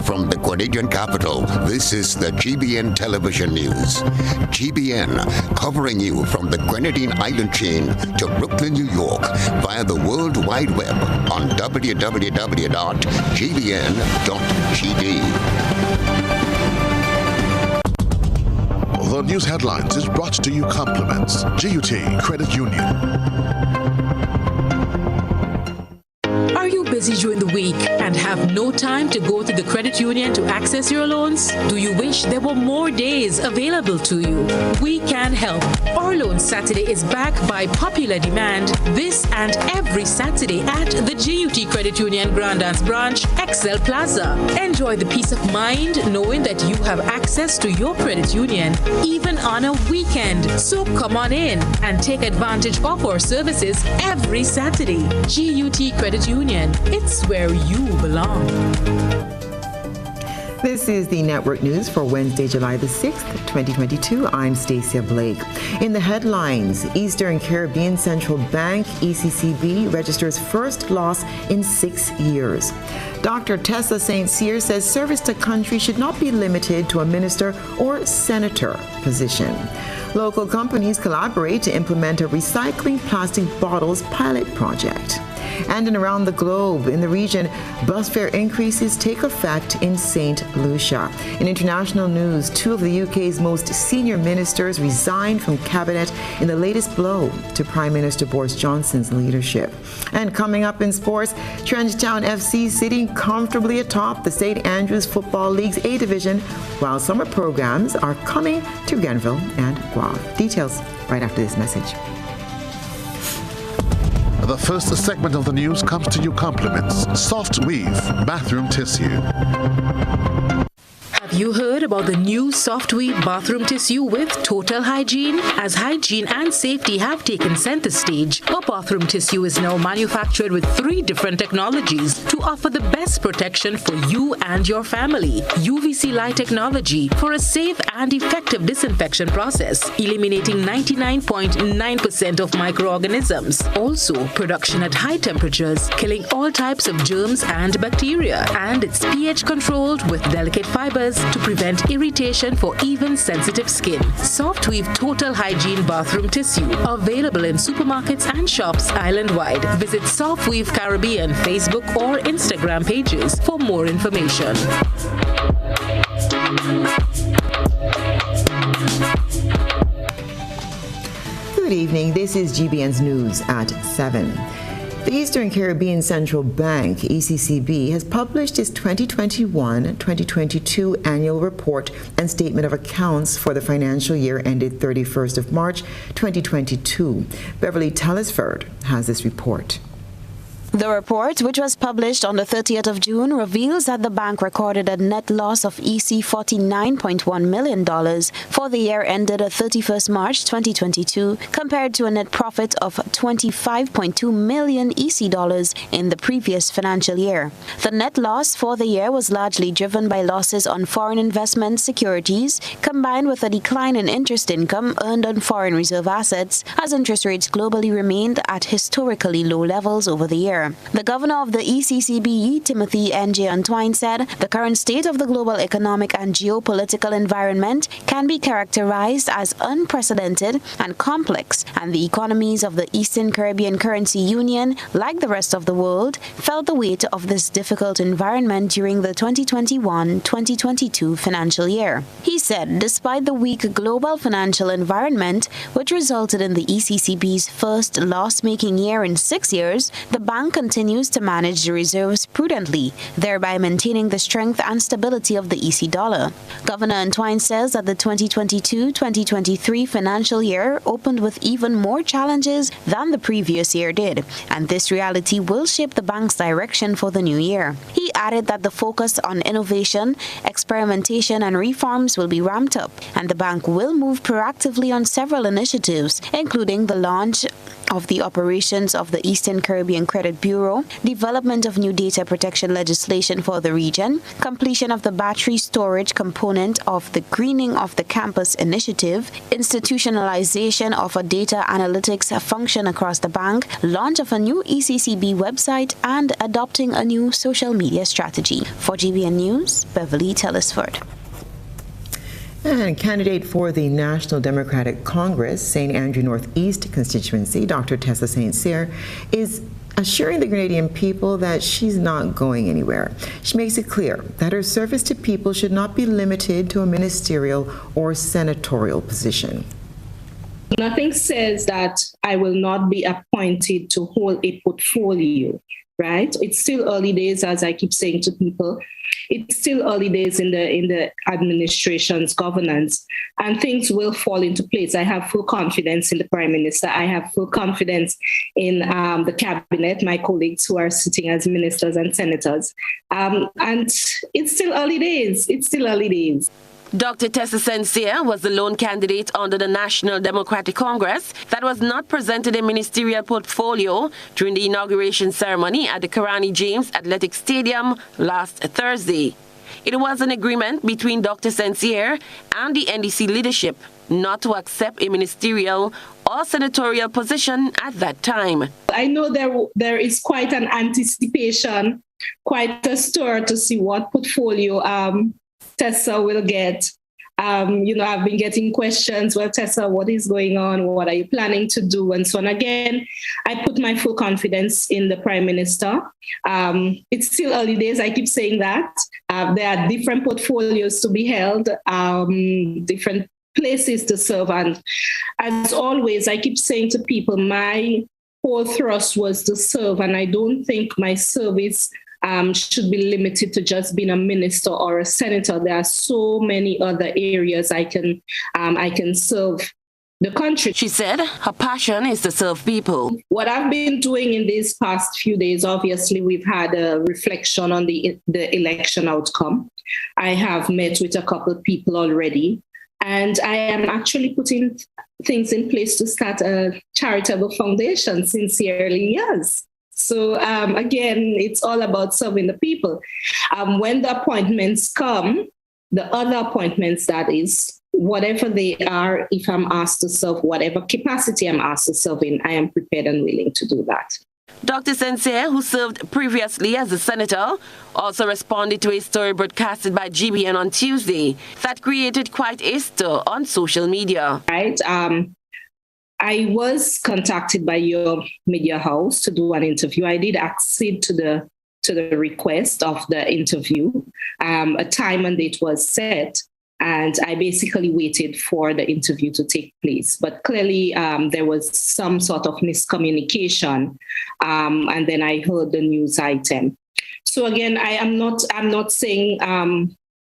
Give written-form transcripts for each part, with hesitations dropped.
from the Canadian capital, this is the GBN Television News. GBN, covering you from the Grenadine Island chain to Brooklyn, New York, via the World Wide Web on www.gbn.gd. The news headlines is brought to you compliments GUT Credit Union. Are you busy during the week and have no time to go to the credit union to access your loans? Do you wish there were more days available to you? We can help. Our Loan Saturday is back by popular demand this and every Saturday at the GUT Credit Union Grandance Branch, Excel Plaza. Enjoy the peace of mind knowing that you have access to your credit union even on a weekend. So come on in and take advantage of our services every Saturday. GUT Credit Union. It's where you belong. This is the Network News for Wednesday, July the 6th, 2022. I'm Stasia Blake. In the headlines, Eastern Caribbean Central Bank, ECCB, registers first loss in 6 years. Dr. Tessa St. Cyr says service to country should not be limited to a minister or senator position. Local companies collaborate to implement a recycling plastic bottles pilot project. And in around the globe, in the region, bus fare increases take effect in St. Lucia. In international news, 2 of the UK's most senior ministers resigned from cabinet in the latest blow to Prime Minister Boris Johnson's leadership. And coming up in sports, Trenchtown FC sitting comfortably atop the St. Andrews Football League's A Division, while summer programs are coming to Grenville and Guelph. Details right after this message. The first segment of the news comes to you compliments Soft Weave Bathroom Tissue. Have you heard about the new Soft Weave bathroom tissue with total hygiene? As hygiene and safety have taken center stage, our bathroom tissue is now manufactured with 3 different technologies to offer the best protection for you and your family. UVC light technology for a safe and effective disinfection process, eliminating 99.9% of microorganisms. Also, production at high temperatures, killing all types of germs and bacteria. And it's pH controlled with delicate fibers to prevent irritation for even sensitive skin. Soft Weave Total Hygiene Bathroom Tissue. Available in supermarkets and shops island-wide. Visit Soft Weave Caribbean Facebook or Instagram pages for more information. Good evening. This is GBN's News at 7. The Eastern Caribbean Central Bank, ECCB, has published its 2021-2022 annual report and statement of accounts for the financial year ended 31st of March, 2022. Beverly Telesford has this report. The report, which was published on the 30th of June, reveals that the bank recorded a net loss of EC $49.1 million for the year ended 31st March 2022, compared to a net profit of $25.2 million EC dollars in the previous financial year. The net loss for the year was largely driven by losses on foreign investment securities, combined with a decline in interest income earned on foreign reserve assets, as interest rates globally remained at historically low levels over the year. The governor of the ECCB, Timothy N.J. Antwine, said the current state of the global economic and geopolitical environment can be characterized as unprecedented and complex, and the economies of the Eastern Caribbean Currency Union, like the rest of the world, felt the weight of this difficult environment during the 2021-2022 financial year. He said despite the weak global financial environment, which resulted in the ECCB's first loss-making year in 6 years, the bank continues to manage the reserves prudently, thereby maintaining the strength and stability of the EC dollar. Governor Antwine says that the 2022-2023 financial year opened with even more challenges than the previous year did, and this reality will shape the bank's direction for the new year. He added that the focus on innovation, experimentation, and reforms will be ramped up, and the bank will move proactively on several initiatives, including the launch of the operations of the Eastern Caribbean Credit Bureau, development of new data protection legislation for the region, completion of the battery storage component of the Greening of the Campus initiative, institutionalization of a data analytics function across the bank, launch of a new ECCB website, and adopting a new social media strategy. For GBN News, Beverly Tellisford. And candidate for the National Democratic Congress, St. Andrew Northeast constituency, Dr. Tessa St. Cyr, is assuring the Grenadian people that she's not going anywhere. She makes it clear that her service to people should not be limited to a ministerial or senatorial position. Nothing says that I will not be appointed to hold a portfolio, right? It's still early days, as I keep saying to people. It's still early days in the administration's governance, and things will fall into place. I have full confidence in the Prime Minister. I have full confidence in the cabinet, my colleagues who are sitting as ministers and senators. And it's still early days. It's still early days. Dr. Tessa St. Cyr was the lone candidate under the National Democratic Congress that was not presented a ministerial portfolio during the inauguration ceremony at the Karani James Athletic Stadium last Thursday. It was an agreement between Dr. St. Cyr and the NDC leadership not to accept a ministerial or senatorial position at that time. I know there is quite an anticipation, quite a stir to see what portfolio Tessa will get. I've been getting questions, well, Tessa, what is going on? What are you planning to do? And so on. Again, I put my full confidence in the Prime Minister. It's still early days. I keep saying that. There are different portfolios to be held, different places to serve. And as always, I keep saying to people, my whole thrust was to serve. And I don't think my service should be limited to just being a minister or a senator. There are so many other areas I can serve the country. She said her passion is to serve people. What I've been doing in these past few days, obviously, we've had a reflection on the election outcome. I have met with a couple of people already, and I am actually putting things in place to start a charitable foundation, sincerely, yes. So again, it's all about serving the people. When the appointments come, the other appointments, that is, whatever they are, if I'm asked to serve, whatever capacity I'm asked to serve in, I am prepared and willing to do that. Dr. St. Cyr, who served previously as a senator, also responded to a story broadcasted by GBN on Tuesday that created quite a stir on social media. Right. I was contacted by your media house to do an interview. I did accede to the request of the interview. A time and date was set, and I basically waited for the interview to take place. But clearly, there was some sort of miscommunication, and then I heard the news item. So again, I'm not saying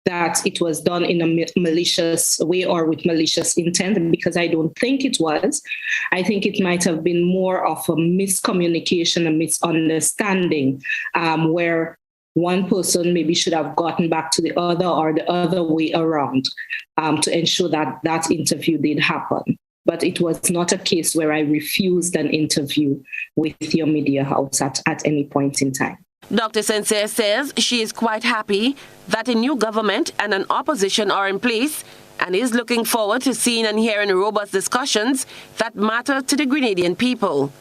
that it was done in a malicious way or with malicious intent, because I don't think it was. I think it might have been more of a miscommunication, a misunderstanding, where one person maybe should have gotten back to the other or the other way around to ensure that that interview did happen. But it was not a case where I refused an interview with your media house at any point in time. Dr. St. Cyr says she is quite happy that a new government and an opposition are in place and is looking forward to seeing and hearing robust discussions that matter to the Grenadian people.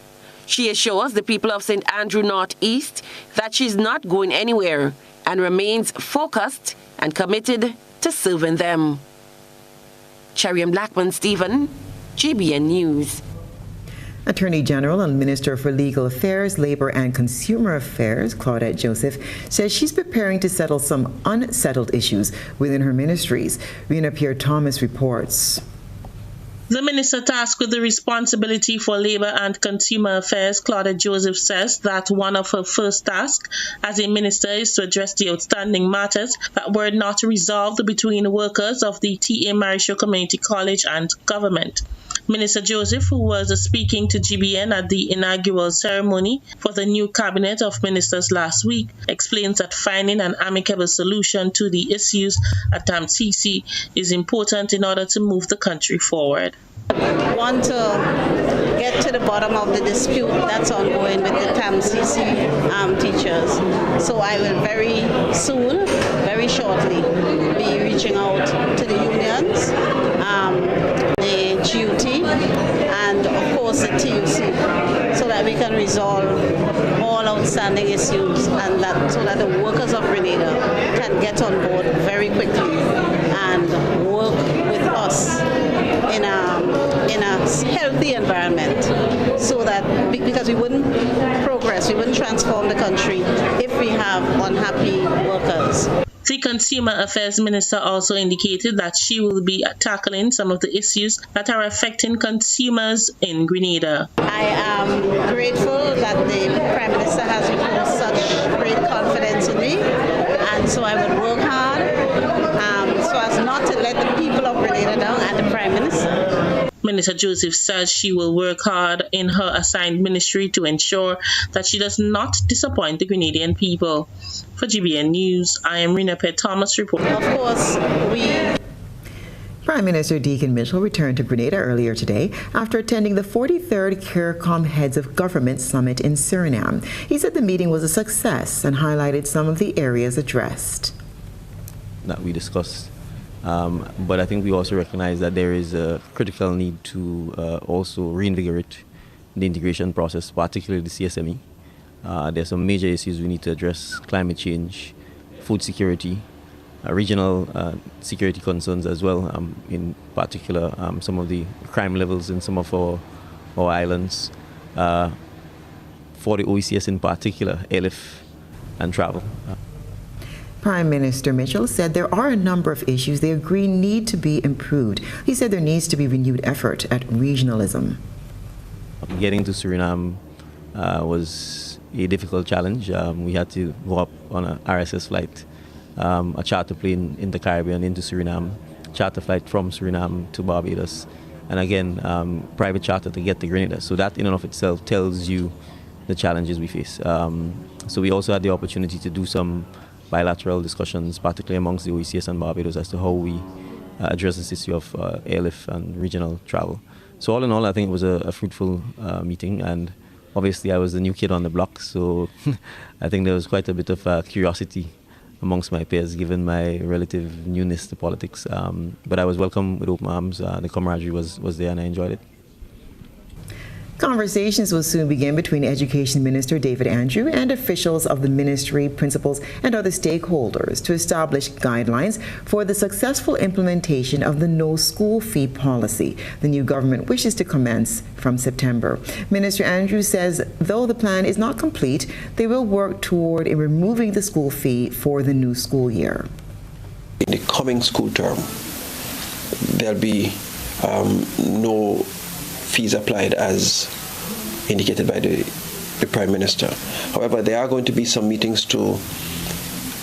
She assures the people of St. Andrew Northeast that she's not going anywhere and remains focused and committed to serving them. Cheriam Blackman-Stephen, GBN News. Attorney General and Minister for Legal Affairs, Labor and Consumer Affairs, Claudette Joseph, says she's preparing to settle some unsettled issues within her ministries. Rena Pierre-Thomas reports. The minister tasked with the responsibility for Labor and Consumer Affairs, Claudette Joseph, says that one of her first tasks as a minister is to address the outstanding matters that were not resolved between workers of the T.A. Marisho Community College and government. Minister Joseph, who was speaking to GBN at the inaugural ceremony for the new cabinet of ministers last week, explains that finding an amicable solution to the issues at TAMCC is important in order to move the country forward. Want to get to the bottom of the dispute that's ongoing with the TAMCC teachers. So I will very soon, very shortly, be reaching out to the unions, the GUT, and of course the TUC, so that we can resolve all outstanding issues and so that the workers of Grenada can get on board very quickly and work with us in a healthy environment, so that because we wouldn't progress, we wouldn't transform the country if we have unhappy workers. The Consumer Affairs Minister also indicated that she will be tackling some of the issues that are affecting consumers in Grenada. I am grateful that the Prime Minister has reposed such great confidence in me, and so I would work hard so as not to let the people of Grenada down and the Prime Minister. Minister Joseph says she will work hard in her assigned ministry to ensure that she does not disappoint the Grenadian people. For GBN News, I am Rena Pett Thomas reporting. Of course, Prime Minister Deacon Mitchell returned to Grenada earlier today after attending the 43rd CARICOM Heads of Government Summit in Suriname. He said the meeting was a success and highlighted some of the areas addressed. That we discussed. But I think we also recognize that there is a critical need to also reinvigorate the integration process, particularly the CSME. There's some major issues we need to address: climate change, food security, regional security concerns as well, in particular some of the crime levels in some of our islands, for the OECS in particular, ALIF and travel. Prime Minister Mitchell said there are a number of issues they agree need to be improved. He said there needs to be renewed effort at regionalism. Getting to Suriname was a difficult challenge. We had to go up on an RSS flight, a charter plane in the Caribbean into Suriname, charter flight from Suriname to Barbados, and again, private charter to get to Grenada. So that in and of itself tells you the challenges we face. So we also had the opportunity to do some bilateral discussions, particularly amongst the OECS and Barbados, as to how we address this issue of ALIF and regional travel. So all in all, I think it was a fruitful meeting, and obviously I was the new kid on the block, so I think there was quite a bit of curiosity amongst my peers, given my relative newness to politics. But I was welcomed with open arms. The camaraderie was there, and I enjoyed it. Conversations will soon begin between Education Minister David Andrew and officials of the ministry, principals, and other stakeholders to establish guidelines for the successful implementation of the no school fee policy the new government wishes to commence from September. Minister Andrew says though the plan is not complete, they will work toward removing the school fee for the new school year. In the coming school term, there'll be no fees applied as indicated by the Prime Minister. However, there are going to be some meetings to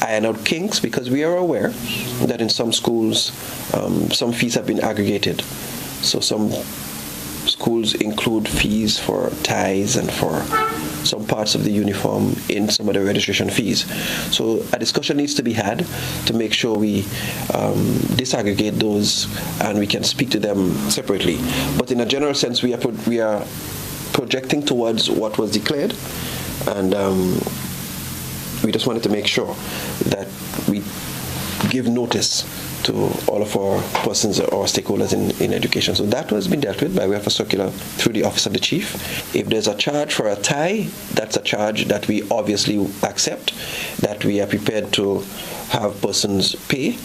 iron out kinks, because we are aware that in some schools some fees have been aggregated. So some schools include fees for ties and for some parts of the uniform in some of the registration fees. So a discussion needs to be had to make sure we disaggregate those and we can speak to them separately. But in a general sense, we are projecting towards what was declared, and we just wanted to make sure that we give notice to all of our persons or stakeholders in education. So that has been dealt with by way of a circular through the Office of the Chief. If there's a charge for a tie, that's a charge that we obviously accept, that we are prepared to have persons pay,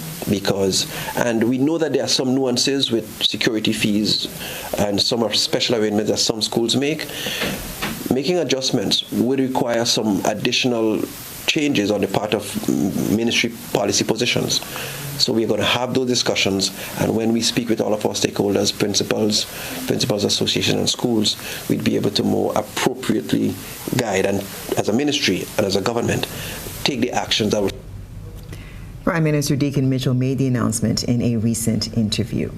and we know that there are some nuances with security fees and some of special arrangements that some schools make. Making adjustments would require some additional changes on the part of ministry policy positions. So we're going to have those discussions, and when we speak with all of our stakeholders, principals association and schools, we'd be able to more appropriately guide, and as a ministry and as a government, take the actions that will. Prime Minister Deacon Mitchell made the announcement in a recent interview.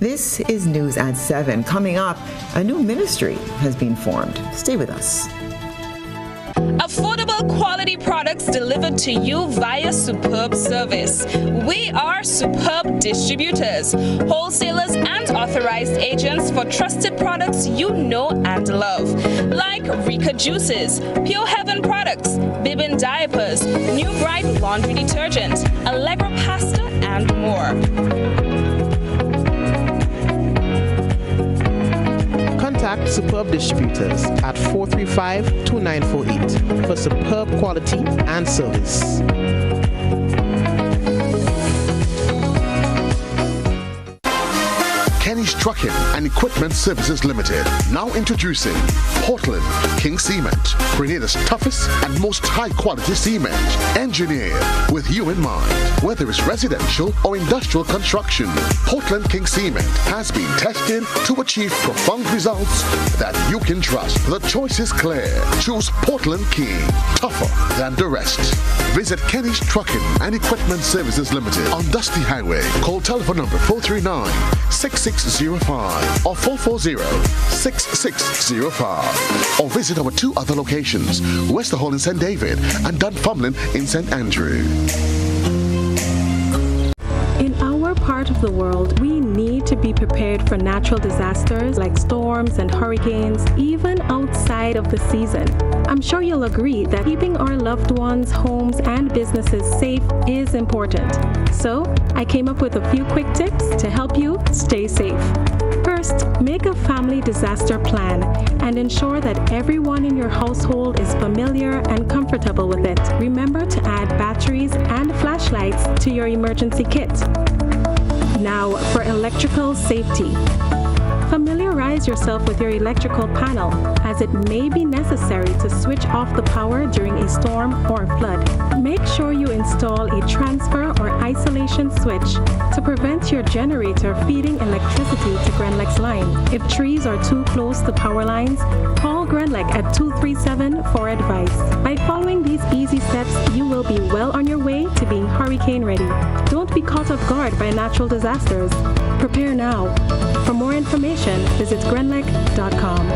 This is News at 7. Coming up, a new ministry has been formed. Stay with us. Affordable quality products delivered to you via superb service. We are Superb Distributors, wholesalers and government authorized agents for trusted products you know and love, like Rika Juices, Pure Heaven products, Bibin diapers, New Bright laundry detergent, Allegra pasta, and more. Contact Superb Distributors at 435-2948 for superb quality and service. Kenny's Trucking and Equipment Services Limited. Now introducing Portland King Cement, Grenada's toughest and most high-quality cement, engineered with you in mind. Whether it's residential or industrial construction, Portland King Cement has been tested to achieve profound results that you can trust. The choice is clear. Choose Portland King, tougher than the rest. Visit Kenny's Trucking and Equipment Services Limited on Dusty Highway. Call telephone number 439-6605 or 440-6605. Or visit our two other locations, Westerhall in St. David and Dunfermline in St. Andrew. In our part of the world, we need to be prepared for natural disasters like storms and hurricanes, even outside of the season. I'm sure you'll agree that keeping our loved ones, homes, and businesses safe is important. So, I came up with a few quick tips to help you stay safe. First, make a family disaster plan and ensure that everyone in your household is familiar and comfortable with it. Remember to add batteries and flashlights to your emergency kit. Now, for electrical safety. Familiarize yourself with your electrical panel, as it may be necessary to switch off the power during a storm or flood. Make sure you install a transfer or isolation switch to prevent your generator feeding electricity to Grenlec's line. If trees are too close to power lines, call Grenlec at 237 for advice. By following these easy steps, you will be well on your way to being hurricane ready. Don't be caught off guard by natural disasters. Prepare now. For more information, visit grenlec.com.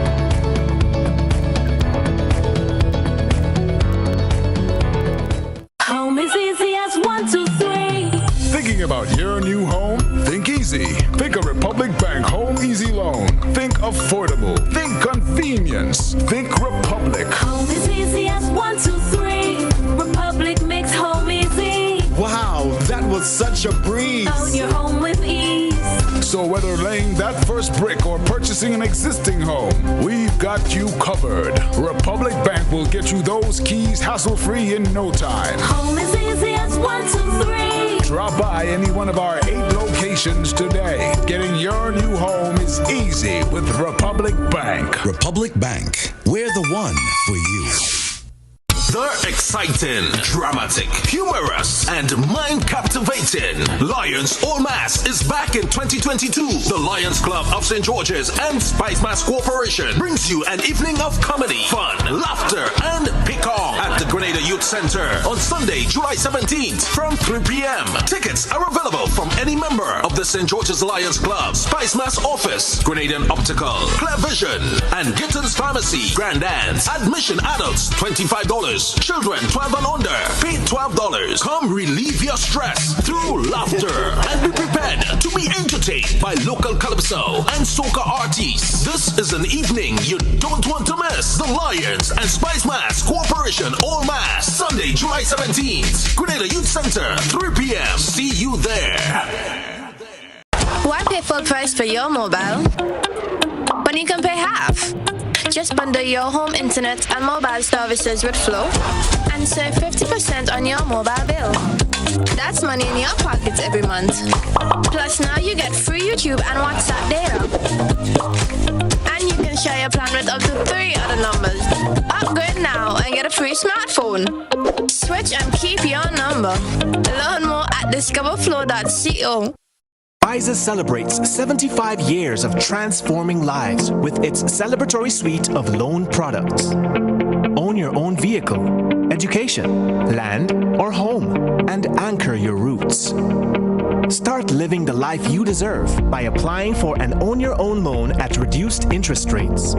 Home is easy as 1, 2, 3. Thinking about your new home? Think easy. Think a Republic Bank Home Easy Loan. Think affordable. Think convenience. Think Republic. Home is easy as 1, 2, 3. Republic makes home easy. Wow, that was such a breeze. Own your home with ease. So whether laying that first brick or purchasing an existing home, we've got you covered. Republic Bank will get you those keys hassle-free in no time. Home is easy as 1, 2, 3. Drop by any one of our 8 locations today. Getting your new home is easy with Republic Bank. Republic Bank, we're the one for you. The exciting, dramatic, humorous, and mind-captivating Lions All Mass is back in 2022. The Lions Club of St. George's and Spice Mass Corporation brings you an evening of comedy, fun, laughter, and pick-on at the Grenada Youth Center on Sunday, July 17th from 3 p.m. Tickets are available from any member of the St. George's Lions Club, Spice Mass Office, Grenadian Optical, Clear Vision, and Gittins Pharmacy. Grand Dance. Admission adults, $25. Children 12 and under, pay $12. Come relieve your stress through laughter and be prepared to be entertained by local calypso and soca artists. This is an evening you don't want to miss. The Lions and Spice Mass Corporation All Mass, Sunday, July 17th, Grenada Youth Center, 3 p.m. See you there. Why pay full price for your mobile when you can pay half? Just bundle your home internet and mobile services with Flow and save 50% on your mobile bill. That's money in your pocket every month. Plus now you get free YouTube and WhatsApp data. And you can share your plan with up to 3 other numbers. Upgrade now and get a free smartphone. Switch and keep your number. Learn more at discoverflow.co. Pfizer celebrates 75 years of transforming lives with its celebratory suite of loan products. Own your own vehicle, education, land, or home, and anchor your roots. Start living the life you deserve by applying for an Own Your Own loan at reduced interest rates.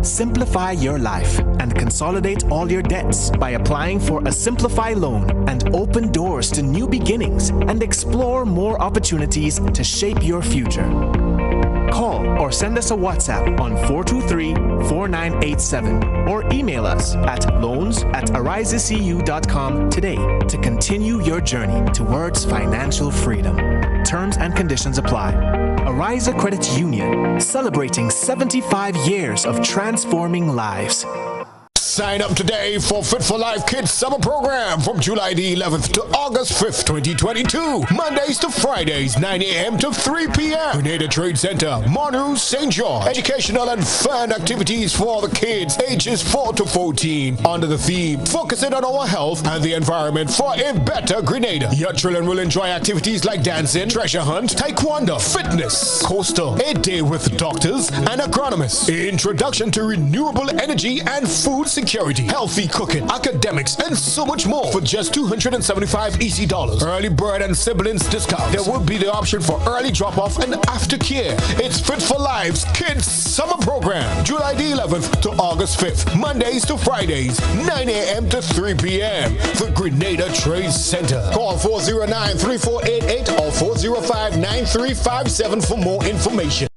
Simplify your life and consolidate all your debts by applying for a Simplify loan and open doors to new beginnings and explore more opportunities to shape your future. Call or send us a WhatsApp on 423-4987 or email us at loans@arisecu.com today to continue your journey towards financial freedom. Terms and conditions apply. Arise Credit Union, celebrating 75 years of transforming lives. Sign up today for Fit for Life Kids Summer Program from July the 11th to August 5th, 2022. Mondays to Fridays, 9 a.m. to 3 p.m. Grenada Trade Center, Monroe, St. George. Educational and fun activities for the kids ages 4 to 14 under the theme focusing on our health and the environment for a better Grenada. Your children will enjoy activities like dancing, treasure hunt, taekwondo, fitness, coastal, a day with doctors and agronomists, introduction to renewable energy and food security, healthy cooking, academics, and so much more for just $275 EC dollars. Early bird and siblings discount. There will be the option for early drop-off and aftercare. It's Fit for Life's Kids Summer Program, July the 11th to August 5th, Mondays to Fridays, 9 a.m. to 3 p.m. The Grenada Trade Center. Call 409-3488 or 405-9357 for more information.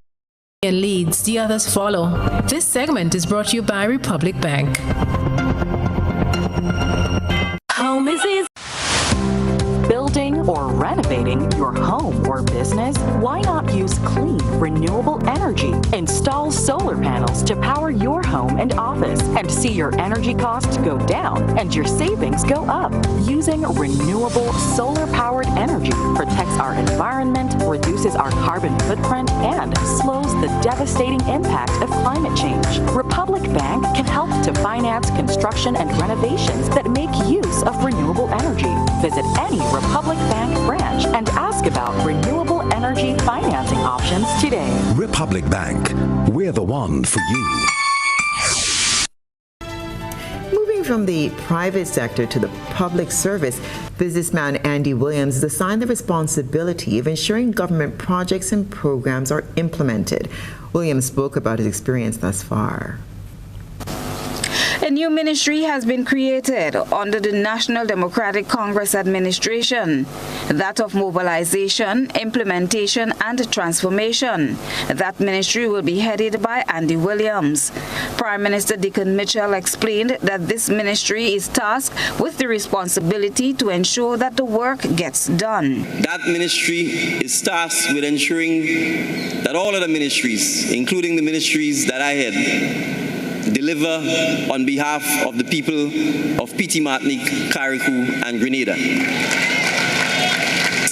Leads, the others follow. This segment is brought to you by Republic Bank. Home is easy. Building or renovating your home or business? Why not use clean, renewable energy? Install solar panels to power your home and office and see your energy costs go down and your savings go up. Using renewable solar-powered energy protects our environment, reduces our carbon footprint, and slows the devastating impact of climate change. Republic Bank can help to finance construction and renovations that make use of renewable energy. Visit any Republic Bank branch and ask about renewable energy financing options today. Republic Bank, we're the one for you. Moving from the private sector to the public service, businessman Andy Williams has assigned the responsibility of ensuring government projects and programs are implemented. Williams spoke about his experience thus far. A new ministry has been created under the National Democratic Congress administration, that of mobilization, implementation, and transformation. That ministry will be headed by Andy Williams. Prime Minister Dickon Mitchell explained that this ministry is tasked with the responsibility to ensure that the work gets done. That ministry is tasked with ensuring that all other ministries, including the ministries that I head, deliver on behalf of the people of Petite Martinique, Carriacou, and Grenada. I'm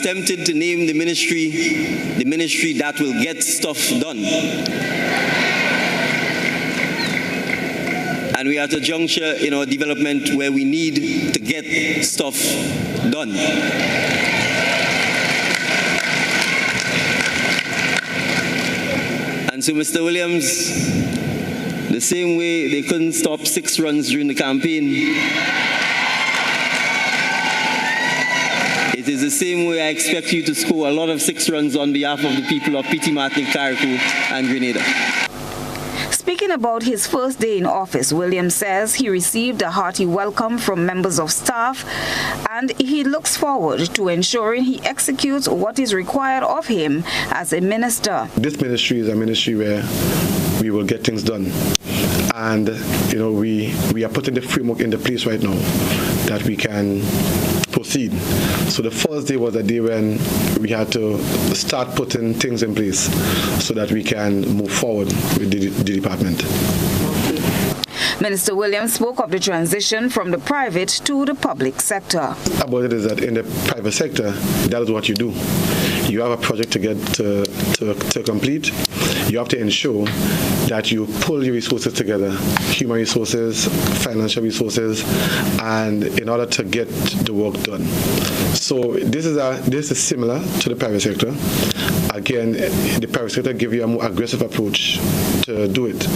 tempted to name the ministry that will get stuff done. And we are at a juncture in our development where we need to get stuff done. And so, Mr. Williams, the same way they couldn't stop 6 runs during the campaign, it is the same way I expect you to score a lot of 6 runs on behalf of the people of Petite Martinique, Carriacou, and Grenada. Speaking about his first day in office, Williams says he received a hearty welcome from members of staff and he looks forward to ensuring he executes what is required of him as a minister. This ministry is a ministry where we will get things done. And, we are putting the framework into place right now that we can proceed. So the first day was a day when we had to start putting things in place so that we can move forward with the department. Minister Williams spoke of the transition from the private to the public sector. About it is that in the private sector, that is what you do. You have a project to get to complete. You have to ensure that you pull your resources together, human resources, financial resources, and in order to get the work done. So this is similar to the private sector. Again, the private sector gives you a more aggressive approach to do it.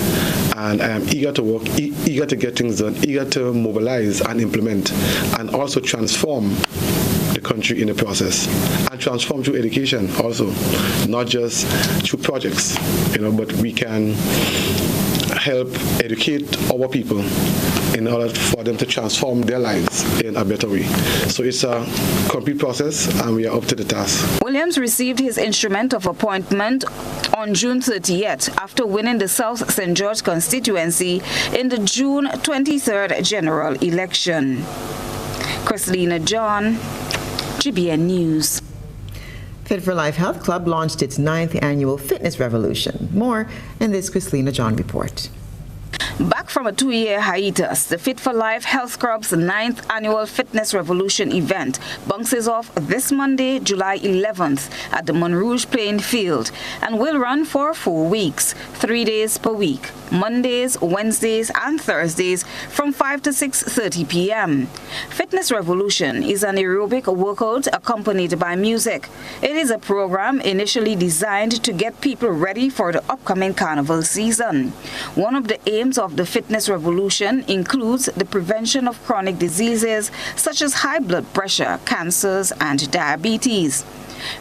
And I am eager to work, eager to get things done, eager to mobilize and implement, and also transform the country in the process, and transform through education also, not just through projects, but we can help educate our people in order for them to transform their lives in a better way. So it's a complete process, and we are up to the task. Williams received his instrument of appointment on June 30th after winning the South St. George constituency in the June 23rd general election. Christina John, GBN News. Fit for Life Health Club launched its 9th annual Fitness Revolution. More in this Christina John report. Back from a 2-year hiatus, the Fit for Life Health Club's 9th annual Fitness Revolution event bounces off this Monday, July 11th at the Montrouge Playing Field and will run for 4 weeks, 3 days per week, Mondays, Wednesdays and Thursdays from 5 to 6:30 p.m. Fitness Revolution is an aerobic workout accompanied by music. It is a program initially designed to get people ready for the upcoming carnival season. One of the aims of the Fitness Revolution includes the prevention of chronic diseases such as high blood pressure, cancers, and diabetes.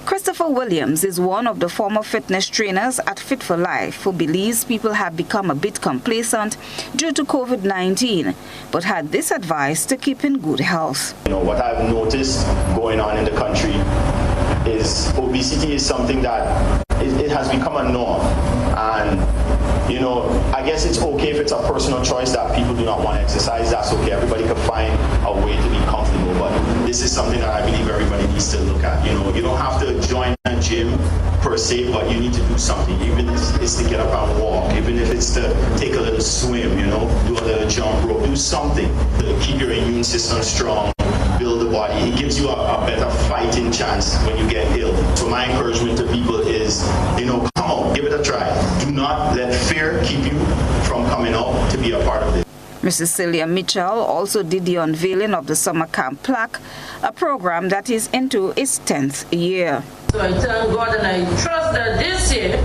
Christopher Williams is one of the former fitness trainers at Fit for Life who believes people have become a bit complacent due to COVID-19, but had this advice to keep in good health. What I've noticed going on in the country is obesity is something that it has become a norm. And I guess it's okay if it's a personal choice that people do not want to exercise. That's okay. Everybody can find a way to be comfortable. But this is something that I believe everybody needs to look at. You don't have to join a gym per se, but you need to do something. Even if it's to get up and walk, even if it's to take a little swim, do a little jump rope, do something to keep your immune system strong, build the body. It gives you a better fighting chance when you get ill. So my encouragement to people is, come on, give it a try. Do not let fear keep you from coming out to be a part of it. Mrs. Celia Mitchell also did the unveiling of the Summer Camp Plaque, a program that is into its 10th year. So I thank God and I trust that this year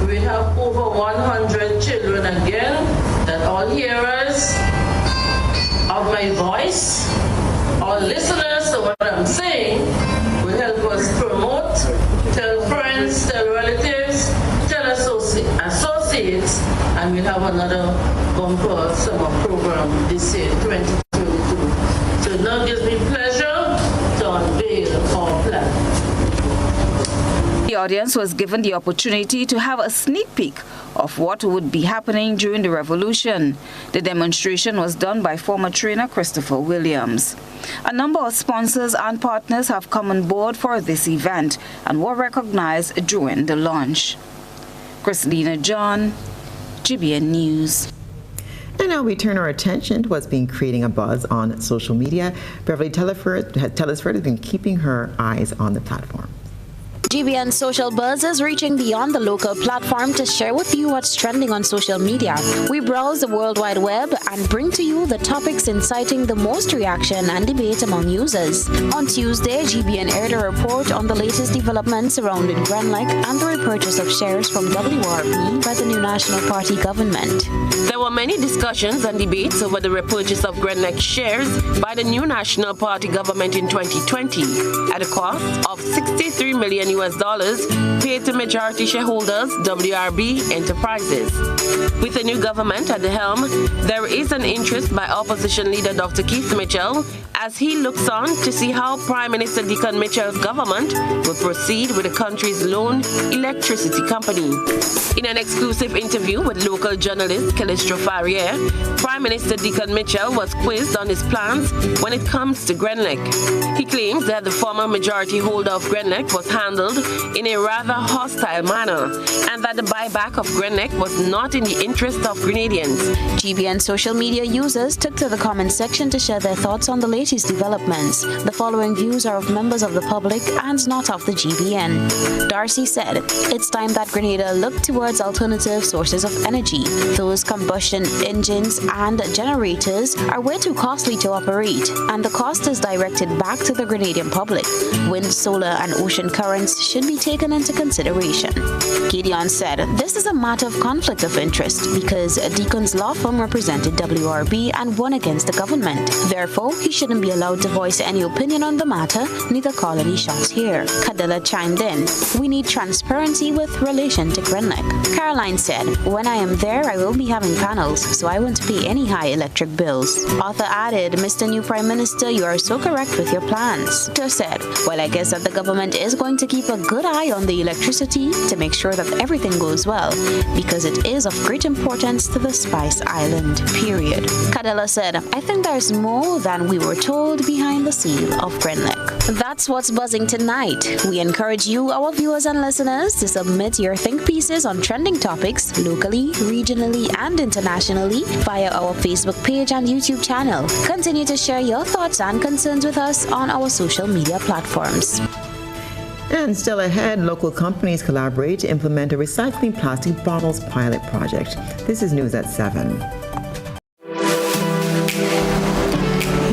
we have over 100 children again, that all hearers of my voice, all listeners to what I'm saying, will help us promote, tell friends, tell relatives, tell associates, and we'll have another bumper summer program this year, 2022. So it now gives me pleasure to unveil our plan. The audience was given the opportunity to have a sneak peek of what would be happening during the revolution. The demonstration was done by former trainer Christopher Williams. A number of sponsors and partners have come on board for this event and were recognized during the launch. Christina John, GBN News. And now we turn our attention to what's been creating a buzz on social media. Beverly Tellisford has been keeping her eyes on the platform. GBN Social Buzz is reaching beyond the local platform to share with you what's trending on social media. We browse the World Wide Web and bring to you the topics inciting the most reaction and debate among users. On Tuesday, GBN aired a report on the latest developments surrounding Grenlec and the repurchase of shares from WRB by the new National Party government. There were many discussions and debates over the repurchase of Grenlec shares by the new National Party government in 2020 at a cost of $63 million paid to majority shareholders WRB Enterprises. With the new government at the helm, there is an interest by opposition leader Dr. Keith Mitchell as he looks on to see how Prime Minister Deacon Mitchell's government will proceed with the country's lone electricity company. In an exclusive interview with local journalist Calistro Farrier, Prime Minister Deacon Mitchell was quizzed on his plans when it comes to Grenlec. He claims that the former majority holder of Grenlec was handled in a rather hostile manner and that the buyback of Grenlec was not in the interest of Grenadians. GBN social media users took to the comment section to share their thoughts on the latest developments. The following views are of members of the public and not of the GBN. Darcy said, "It's time that Grenada looked towards alternative sources of energy. Those combustion engines and generators are way too costly to operate, and the cost is directed back to the Grenadian public. Wind, solar, and ocean currents should be taken into consideration." Gideon said, "This is a matter of conflict of interest because Deacon's law firm represented WRB and won against the government. Therefore, he shouldn't shouldn't be allowed to voice any opinion on the matter, neither call any shots here. Cadilla chimed in, we need transparency with relation to Grenlec. Caroline said, when I am there, I will be having panels, so I won't pay any high electric bills. Arthur added, Mr. New Prime Minister, you are so correct with your plans. Tuh said, well, I guess that the government is going to keep a good eye on the electricity to make sure that everything goes well, because it is of great importance to the Spice Island, period. Cadilla said, I think there's more than we were told behind the seal of Grenlec. That's what's buzzing tonight. We encourage you, our viewers and listeners, to submit your think pieces on trending topics locally, regionally, and internationally via our Facebook page and YouTube channel. Continue to share your thoughts and concerns with us on our social media platforms. And still ahead, local companies collaborate to implement a recycling plastic bottles pilot project. This is news at 7.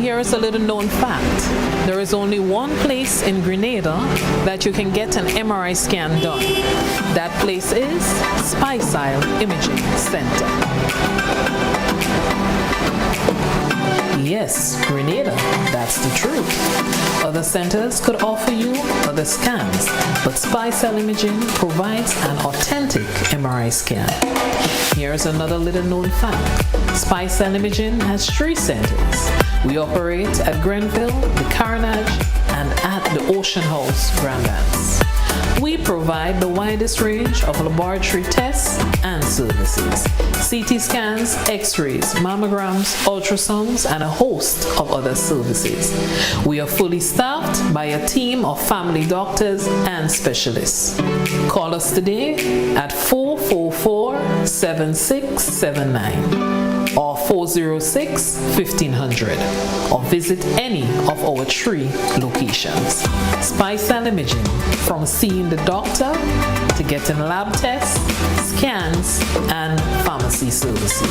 Here is a little known fact. There is only one place in Grenada that you can get an MRI scan done. That place is Spice Island Imaging Center. Yes, Grenada, that's the truth. Other centers could offer you other scans, but Spice Island Imaging provides an authentic MRI scan. Here's another little known fact. Spice Island Imaging has 3 centers. We operate at Grenville, the Carnage, and at the Ocean House, Grandlands. We provide the widest range of laboratory tests and services. CT scans, x-rays, mammograms, ultrasounds, and a host of other services. We are fully staffed by a team of family doctors and specialists. Call us today at 444-7679. or 406-1500, or visit any of our 3 locations. Spice Island Imaging, from seeing the doctor to getting lab tests, scans, and pharmacy services.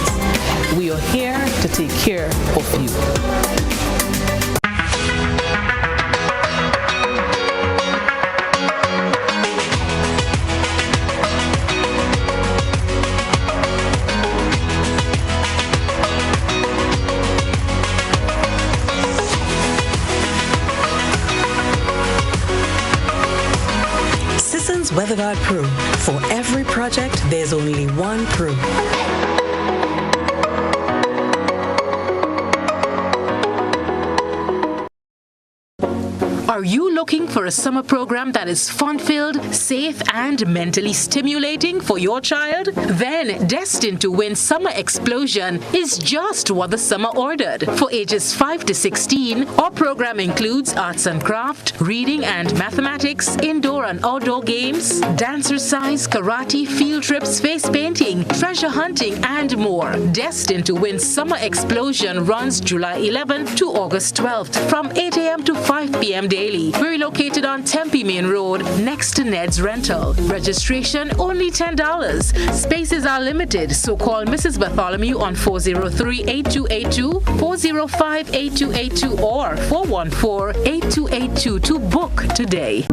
We are here to take care of you. WeatherGuard Pro. For every project, there's only one Pro. Are you looking for a summer program that is fun-filled, safe, and mentally stimulating for your child? Then Destined to Win Summer Explosion is just what the summer ordered. For ages 5 to 16, our program includes arts and craft, reading and mathematics, indoor and outdoor games, dancercise, karate, field trips, face painting, treasure hunting, and more. Destined to Win Summer Explosion runs July 11th to August 12th from 8 a.m. to 5 p.m. daily. We're located on Tempe Main Road, next to Ned's Rental. Registration only $10. Spaces are limited, so call Mrs. Bartholomew on 403-8282, 405-8282, or 414-8282 to book today.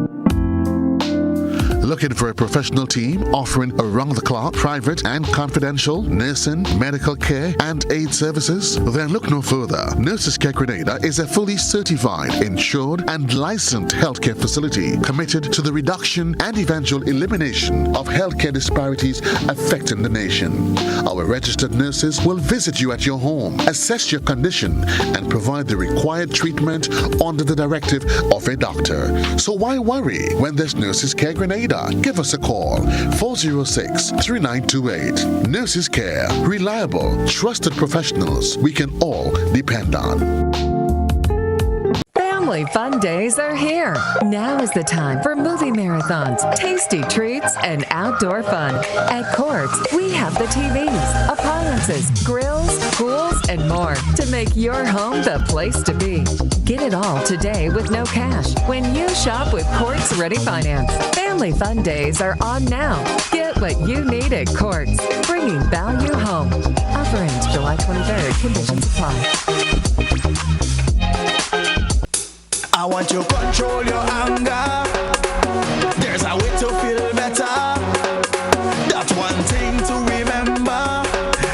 Looking for a professional team offering around-the-clock, private and confidential nursing, medical care, and aid services? Then look no further. Nurses Care Grenada is a fully certified, insured, and licensed healthcare facility committed to the reduction and eventual elimination of healthcare disparities affecting the nation. Our registered nurses will visit you at your home, assess your condition, and provide the required treatment under the directive of a doctor. So why worry when there's Nurses Care Grenada? Give us a call, 406-3928. Nurses Care, reliable, trusted professionals we can all depend on. Family fun days are here. Now is the time for movie marathons, tasty treats, and outdoor fun. At Courts, we have the TVs, appliances, grills, pools, and more to make your home the place to be. Get it all today with no cash when you shop with Courts Ready Finance. Family fun days are on now. Get what you need at Courts, bringing value home. Offer ends July 23rd. Conditions apply. I want you to control your anger. There's a way to feel better. That's one thing to remember.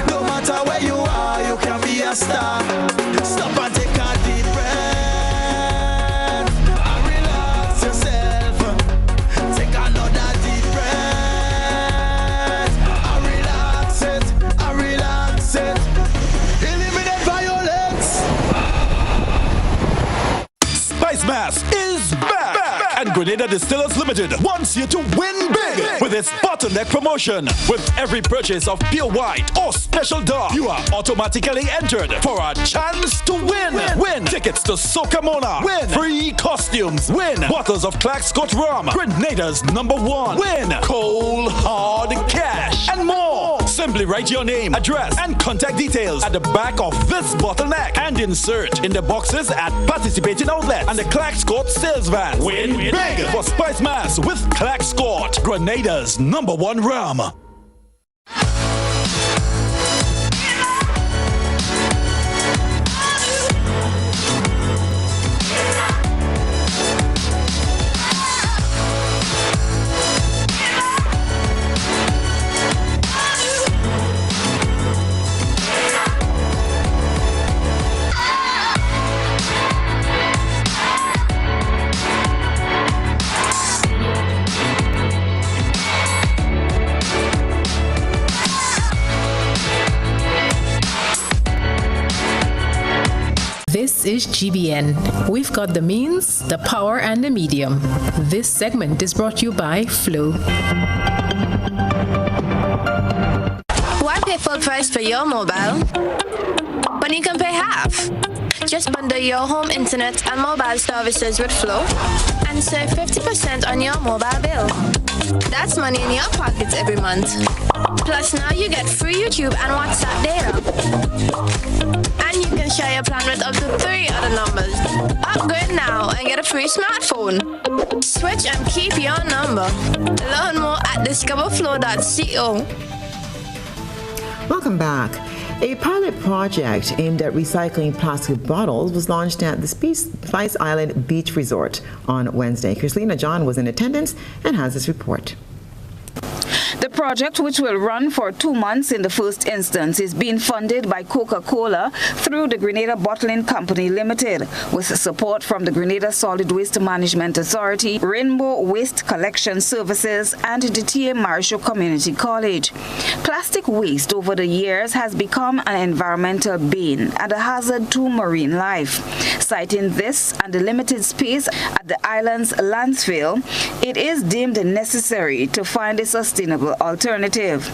No matter where you are, you can be a star. Stop and take a deep breath. Grenada Distillers Limited wants you to win big with its bottleneck promotion. With every purchase of pure white or special dark, you are automatically entered for a chance to win. Win tickets to Soca Mona. Win free costumes. Win bottles of Clark Scott rum, Grenada's #1. Win cold hard cash and more. Simply write your name, address, and contact details at the back of this bottleneck and insert in the boxes at participating outlets and the Clark Scott sales van. Win big for Spice Mass with Clark Scott, Grenada's #1 rum. This is GBN. We've got the means, the power, and the medium. This segment is brought to you by Flow. Why pay full price for your mobile when you can pay half? Just bundle your home internet and mobile services with Flow and save 50% on your mobile bill. That's money in your pocket every month. Plus now you get free YouTube and WhatsApp data. And you can share your plan with up to 3 other numbers. Upgrade now and get a free smartphone. Switch and keep your number. Learn more at discoverflow.co. Welcome back. A pilot project aimed at recycling plastic bottles was launched at the Spice Island Beach Resort on Wednesday. Chrislina John was in attendance and has this report. The project, which will run for 2 months in the first instance, is being funded by Coca-Cola through the Grenada Bottling Company Limited, with support from the Grenada Solid Waste Management Authority, Rainbow Waste Collection Services, and the T.A. Marshall Community College. Plastic waste over the years has become an environmental bane and a hazard to marine life. Citing this and the limited space at the island's landfill, it is deemed necessary to find a sustainable alternative.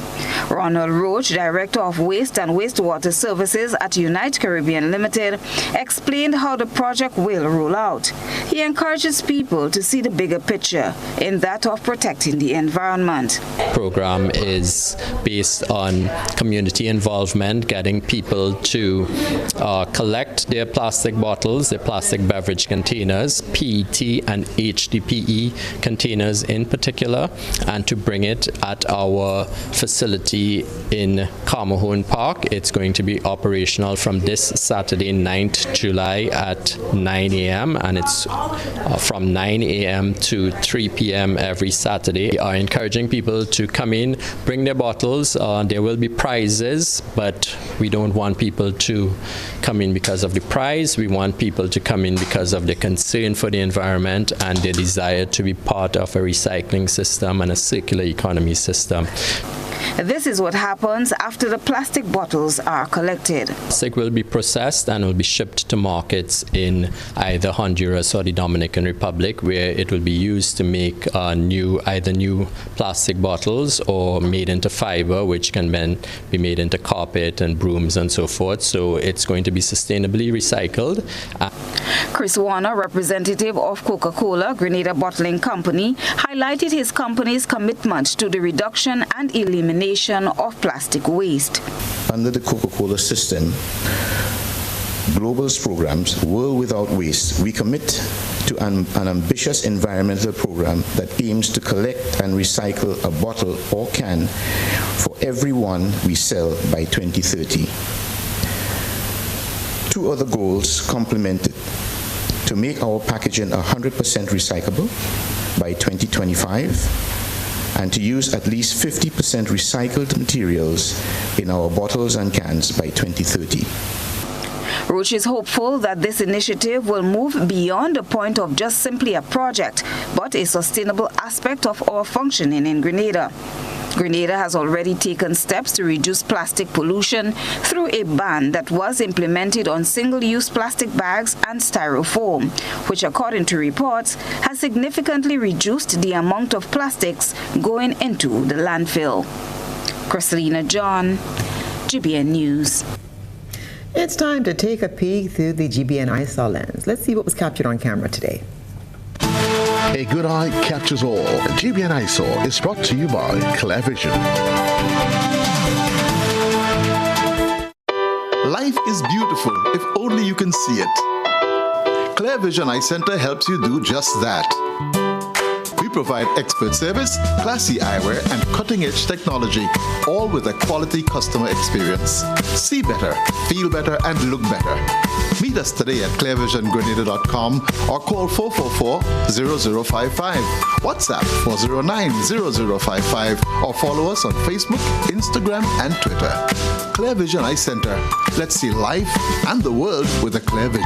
Ronald Roach, Director of Waste and Wastewater Services at Unite Caribbean Limited, explained how the project will roll out. He encourages people to see the bigger picture in that of protecting the environment. The program is based on community involvement, getting people to collect their plastic bottles, their plastic beverage containers, PET and HDPE containers in particular, and to bring it at our facility in Carmahone Park. It's going to be operational from this Saturday, 9th July at 9 a.m. and it's from 9 a.m. to 3 p.m. every Saturday. We are encouraging people to come in, bring their bottles. There will be prizes, but we don't want people to come in because of the prize. We want people to come in because of their concern for the environment and their desire to be part of a recycling system and a circular economy system. This is what happens after the plastic bottles are collected. Plastic will be processed and will be shipped to markets in either Honduras or the Dominican Republic, where it will be used to make either new plastic bottles or made into fiber, which can then be made into carpet and brooms and so forth. So it's going to be sustainably recycled. Chris Warner, representative of Coca-Cola Grenada Bottling Company, highlighted his company's commitment to the reduction and elimination of plastic waste. Under the Coca-Cola system, Global's programs, World Without Waste, we commit to an ambitious environmental program that aims to collect and recycle a bottle or can for every one we sell by 2030. Two other goals complemented: to make our packaging 100% recyclable by 2025, and to use at least 50% recycled materials in our bottles and cans by 2030. Roach is hopeful that this initiative will move beyond the point of just simply a project, but a sustainable aspect of our functioning in Grenada. Grenada has already taken steps to reduce plastic pollution through a ban that was implemented on single-use plastic bags and styrofoam, which, according to reports, has significantly reduced the amount of plastics going into the landfill. Christelina John, GBN News. It's time to take a peek through the GBN ISAW lens. Let's see what was captured on camera today. A good eye captures all. GBN ISAW is brought to you by Clear Vision. Life is beautiful if only you can see it. Clear Vision Eye Center helps you do just that. We provide expert service, classy eyewear, and cutting-edge technology, all with a quality customer experience. See better, feel better, and look better. Meet us today at clearvisiongrenada.com or call 444-0055, WhatsApp 409-0055, or follow us on Facebook, Instagram, and Twitter. Clear Vision Eye Center. Let's see life and the world with a clear vision.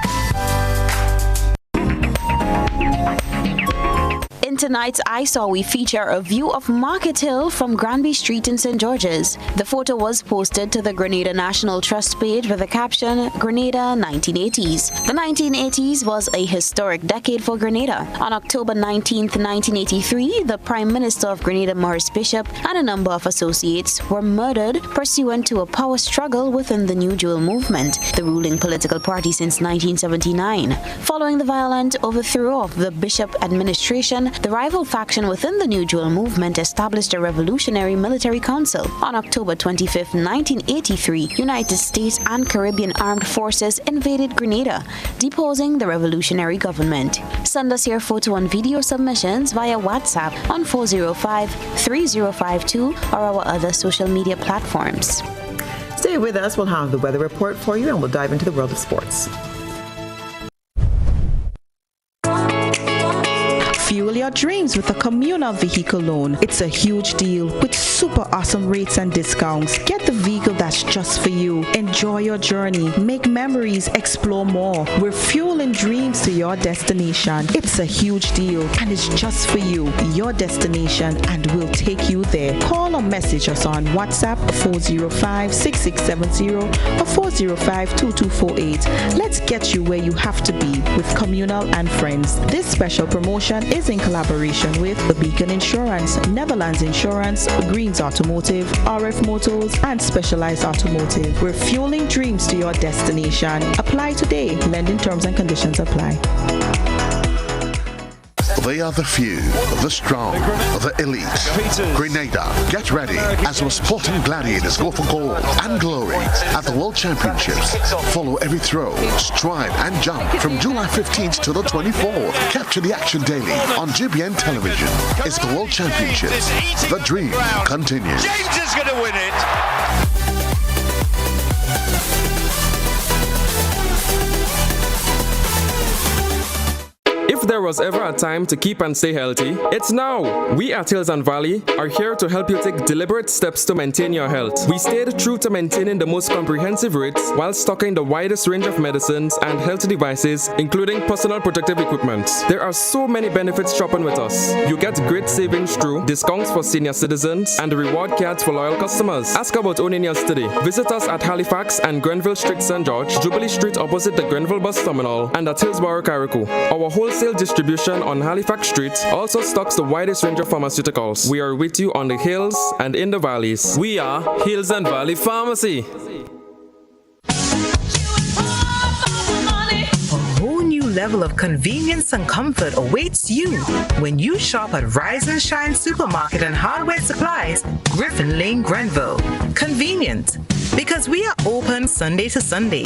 In tonight's ISAW, we feature a view of Market Hill from Granby Street in St. George's. The photo was posted to the Grenada National Trust page with the caption, Grenada 1980s. The 1980s was a historic decade for Grenada. On October 19, 1983, the Prime Minister of Grenada, Maurice Bishop, and a number of associates were murdered pursuant to a power struggle within the New Jewel movement, the ruling political party since 1979. Following the violent overthrow of the Bishop administration, the rival faction within the New Jewel movement established a revolutionary military council. On October 25, 1983, United States and Caribbean armed forces invaded Grenada, deposing the revolutionary government. Send us your photo and video submissions via WhatsApp on 405-3052 or our other social media platforms. Stay with us. We'll have the weather report for you, and we'll dive into the world of sports. Fuel your dreams with a communal vehicle loan. It's a huge deal with super awesome rates and discounts. Get the vehicle that's just for you. Enjoy your journey. Make memories. Explore more. We're fueling dreams to your destination. It's a huge deal and it's just for you. Your destination, and we'll take you there. Call or message us on WhatsApp 405-6670 or 405-2248. Let's get you where you have to be with Communal and Friends. This special promotion is in collaboration with The Beacon Insurance, Netherlands Insurance, Greens Automotive, RF Motors, and Specialized Automotive. We're fueling dreams to your destination. Apply today. Lending terms and conditions apply. They are the few, the strong, the elite. Grenada, get ready as our sporting gladiators go for gold and glory at the World Championships. Follow every throw, stride, and jump from July 15th to the 24th. Capture the action daily on GBN television. It's the World Championships. The dream continues. James is going to win it. If there was ever a time to keep and stay healthy, it's now! We at Hills and Valley are here to help you take deliberate steps to maintain your health. We stayed true to maintaining the most comprehensive rates while stocking the widest range of medicines and health devices, including personal protective equipment. There are so many benefits shopping with us. You get great savings through discounts for senior citizens and reward cards for loyal customers. Ask about owning yours today. Visit us at Halifax and Grenville Street, St. George, Jubilee Street opposite the Grenville Bus Terminal, and at Hillsborough, Carriacou. Our wholesale distribution on Halifax Street also stocks the widest range of pharmaceuticals. We are with you on the hills and in the valleys. We are Hills and Valley Pharmacy. Level of convenience and comfort awaits you when you shop at Rise and Shine Supermarket and Hardware Supplies, Griffin Lane, Grenville. Convenient, because we are open Sunday to Sunday.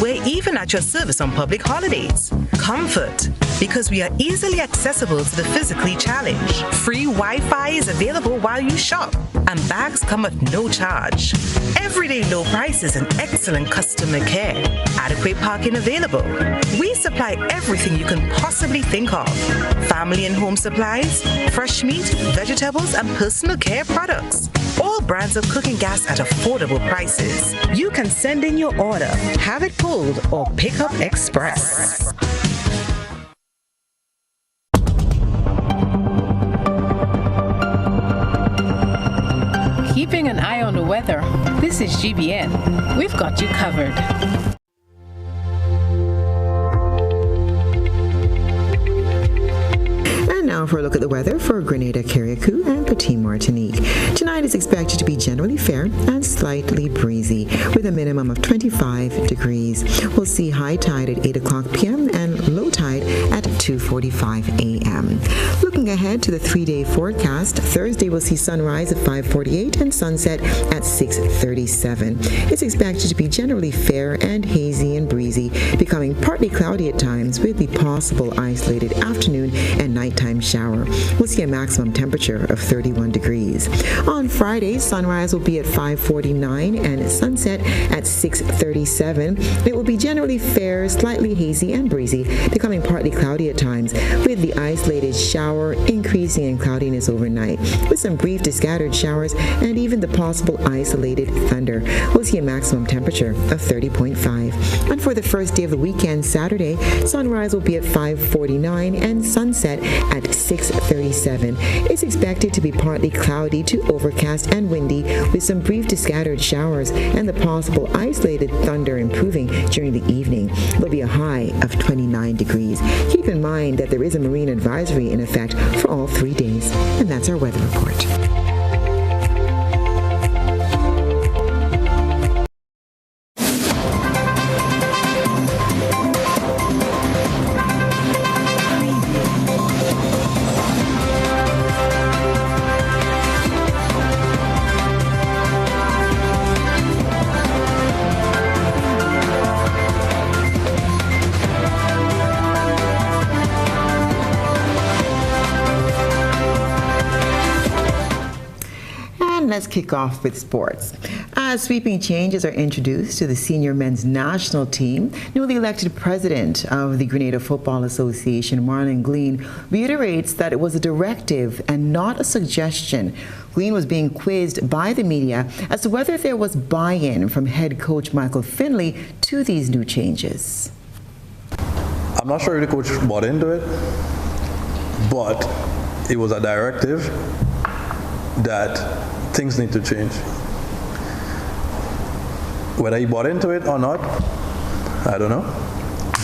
We're even at your service on public holidays. Comfort, because we are easily accessible to the physically challenged. Free Wi-Fi is available while you shop, and bags come at no charge. Everyday low prices and excellent customer care. Adequate parking available. We supply everything you can possibly think of. Family and home supplies, fresh meat, vegetables, and personal care products. All brands of cooking gas at affordable prices. You can send in your order, have it pulled, or pick up express. Keeping an eye on the weather, this is GBN. We've got you covered. Now for a look at the weather for Grenada, Carriacou, and Petite Martinique. Tonight is expected to be generally fair and slightly breezy, with a minimum of 25 degrees. We'll see high tide at 8 o'clock p.m. and low tide at 2:45 a.m. Looking ahead to the 3-day forecast, Thursday we'll see sunrise at 5:48 and sunset at 6:37. It's expected to be generally fair and hazy and breezy, becoming partly cloudy at times with the possible isolated afternoon and nighttime shower. We'll see a maximum temperature of 31 degrees. On Friday, sunrise will be at 5:49 and sunset at 6:37. It will be generally fair, slightly hazy and breezy, becoming partly cloudy at times, with the isolated shower increasing in cloudiness overnight, with some brief to scattered showers and even the possible isolated thunder. We'll see a maximum temperature of 30.5. And for the first day of the weekend, Saturday, sunrise will be at 5:49 and sunset at 6:37. It's expected to be partly cloudy to overcast and windy, with some brief to scattered showers and the possible isolated thunder improving during the evening. There'll be a high of 29 degrees. Keep in mind that there is a marine advisory in effect for all 3 days. And that's our weather report. Let's kick off with sports. As sweeping changes are introduced to the senior men's national team, newly elected president of the Grenada Football Association, Marlon Glean, reiterates that it was a directive and not a suggestion. Glean was being quizzed by the media as to whether there was buy-in from head coach Michael Finley to these new changes. I'm not sure if the coach bought into it, but it was a directive that things need to change. Whether he bought into it or not, I don't know.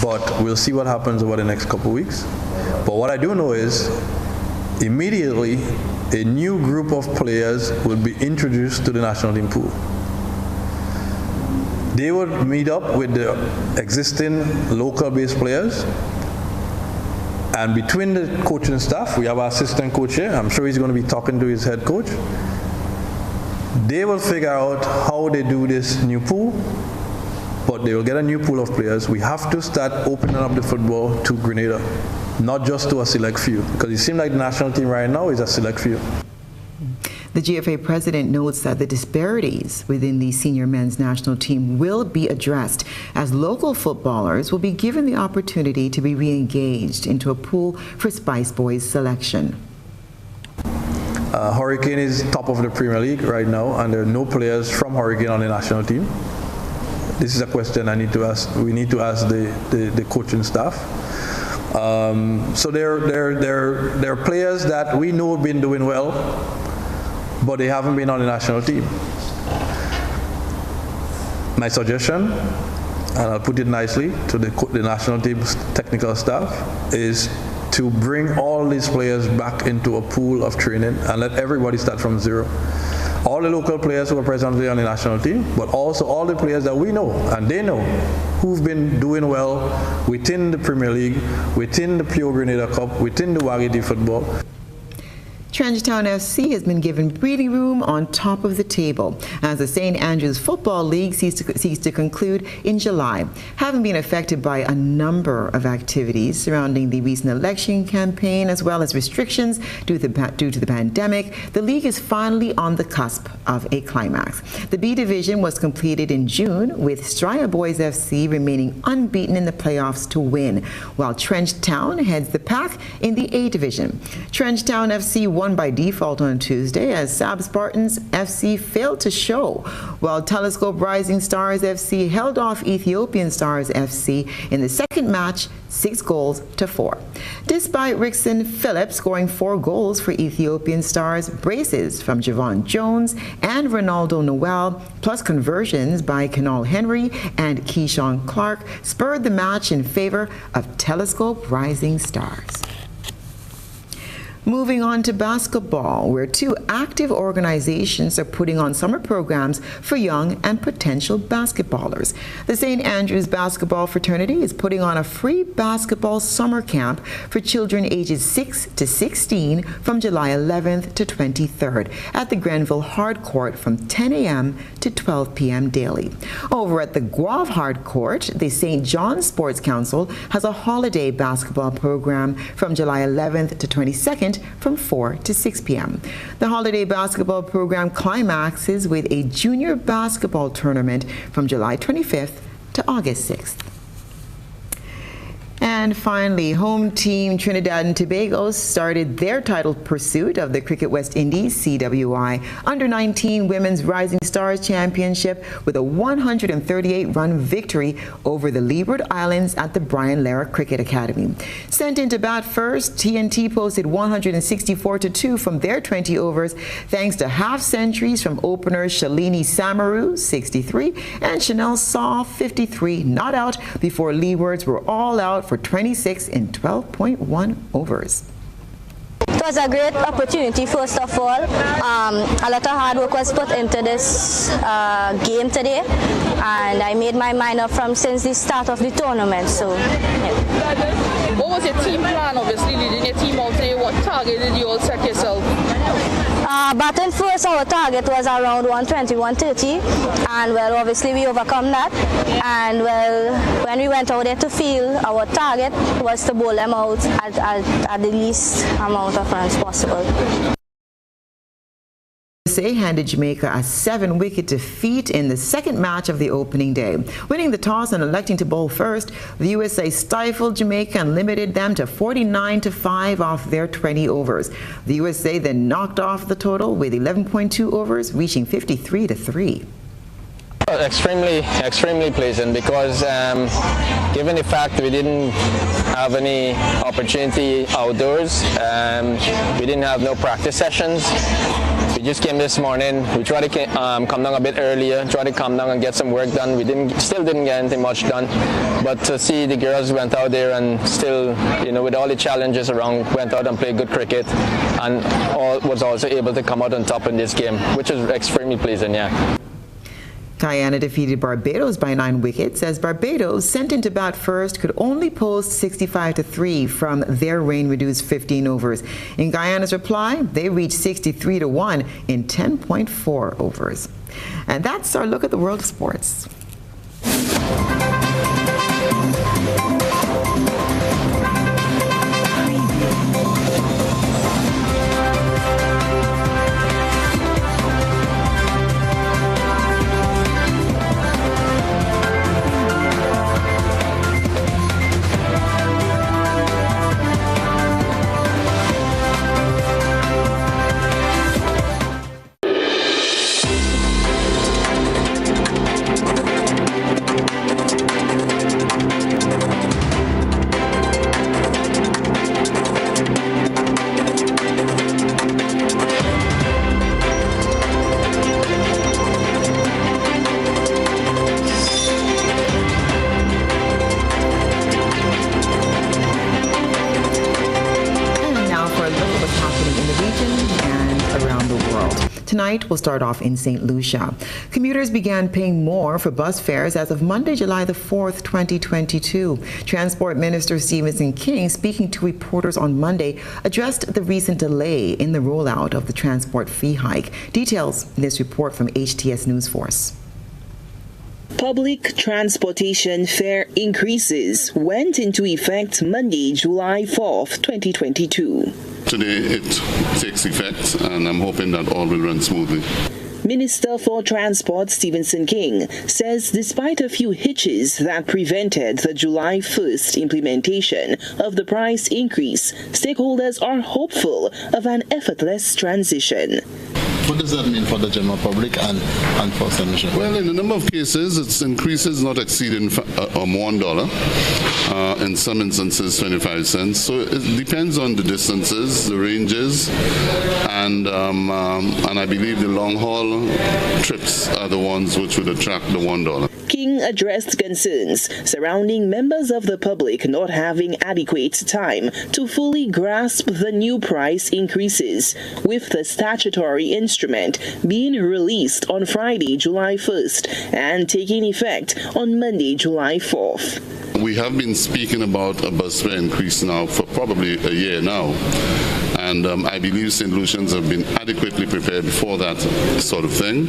But we'll see what happens over the next couple of weeks. But what I do know is, immediately, a new group of players will be introduced to the national team pool. They would meet up with the existing local-based players. And between the coaching staff, we have our assistant coach here. I'm sure he's going to be talking to his head coach. They will figure out how they do this new pool, but they will get a new pool of players. We have to start opening up the football to Grenada, not just to a select few, because it seems like the national team right now is a select few. The GFA president notes that the disparities within the senior men's national team will be addressed, as local footballers will be given the opportunity to be re-engaged into a pool for Spice Boys selection. Hurricane is top of the Premier League right now, and there are no players from Hurricane on the national team. This is a question I need to ask. We need to ask the coaching staff. So there are players that we know have been doing well, but they haven't been on the national team. My suggestion, and I'll put it nicely to the national team's technical staff, is to bring all these players back into a pool of training and let everybody start from zero. All the local players who are presently on the national team, but also all the players that we know and they know who've been doing well within the Premier League, within the Pure Grenada Cup, within the Wagidi football. Trenchtown FC has been given breathing room on top of the table as the St. Andrews Football League seeks to conclude in July. Having been affected by a number of activities surrounding the recent election campaign as well as restrictions due to the pandemic, the league is finally on the cusp of a climax. The B division was completed in June, with Straya Boys FC remaining unbeaten in the playoffs to win, while Trenchtown heads the pack in the A division. Trenchtown FC won by default on Tuesday as Sab Spartans FC failed to show, while Telescope Rising Stars FC held off Ethiopian Stars FC in the second match 6-4. Despite Rickson Phillips scoring 4 goals for Ethiopian Stars, braces from Javon Jones and Ronaldo Noel, plus conversions by Kenal Henry and Keyshawn Clark, spurred the match in favor of Telescope Rising Stars. Moving on to basketball, where 2 active organizations are putting on summer programs for young and potential basketballers. The St. Andrews Basketball Fraternity is putting on a free basketball summer camp for children ages 6 to 16 from July 11th to 23rd at the Grenville Hard Court from 10 a.m. to 12 p.m. daily. Over at the Guave Hard Court, the St. John's Sports Council has a holiday basketball program from July 11th to 22nd from 4 to 6 p.m. The holiday basketball program climaxes with a junior basketball tournament from July 25th to August 6th. And finally, home team Trinidad and Tobago started their title pursuit of the Cricket West Indies CWI Under-19 Women's Rising Stars Championship with a 138-run victory over the Leeward Islands at the Brian Lara Cricket Academy. Sent into bat first, TNT posted 164-2 from their 20 overs thanks to half-centuries from openers Shalini Samaru, 63, and Chanel Saw, 53, not out before Leewards were all out for 26 in 12.1 overs. It was a great opportunity, first of all. A lot of hard work was put into this game today, and I made my mind up since the start of the tournament. So, yeah. What was your team plan, obviously, leading your team out today? What target did you all set yourself? Batting first, our target was around 120, 130, and well, obviously we overcome that. And well, when we went out there to field, our target was to bowl them out at the least amount of runs possible. USA handed Jamaica a 7-wicket defeat in the second match of the opening day. Winning the toss and electing to bowl first, the USA stifled Jamaica and limited them to 49-5 off their 20 overs. The USA then knocked off the total with 11.2 overs, reaching 53-3. Extremely pleasant because given the fact we didn't have any opportunity outdoors, we didn't have no practice sessions. We just came this morning. We tried to come down a bit earlier, try to come down and get some work done. We still didn't get anything much done, but to see the girls went out there and still, with all the challenges around, went out and played good cricket, and was also able to come out on top in this game, which is extremely pleasing, yeah. Guyana defeated Barbados by 9 wickets as Barbados, sent into bat first, could only post 65-3 from their rain-reduced 15 overs. In Guyana's reply, they reached 63-1 in 10.4 overs. And that's our look at the world of sports. Tonight, we'll start off in St. Lucia. Commuters began paying more for bus fares as of Monday, July the 4th, 2022. Transport Minister Stevenson King, speaking to reporters on Monday, addressed the recent delay in the rollout of the transport fee hike. Details in this report from HTS News Force. Public transportation fare increases went into effect Monday, July 4th, 2022. Today it takes effect, and I'm hoping that all will run smoothly. Minister for Transport Stephenson King says despite a few hitches that prevented the July 1st implementation of the price increase, stakeholders are hopeful of an effortless transition. What does that mean for the general public and for submission? Well, in a number of cases, its increases not exceeding $1. In some instances, 25 cents. So it depends on the distances, the ranges, and I believe the long haul trips are the ones which would attract the $1. King addressed concerns surrounding members of the public not having adequate time to fully grasp the new price increases, with the statutory instrument being released on Friday, July 1st and taking effect on Monday, July 4th. We have been speaking about a bus fare increase now for probably a year now. And I believe St. Lucians have been adequately prepared for that sort of thing.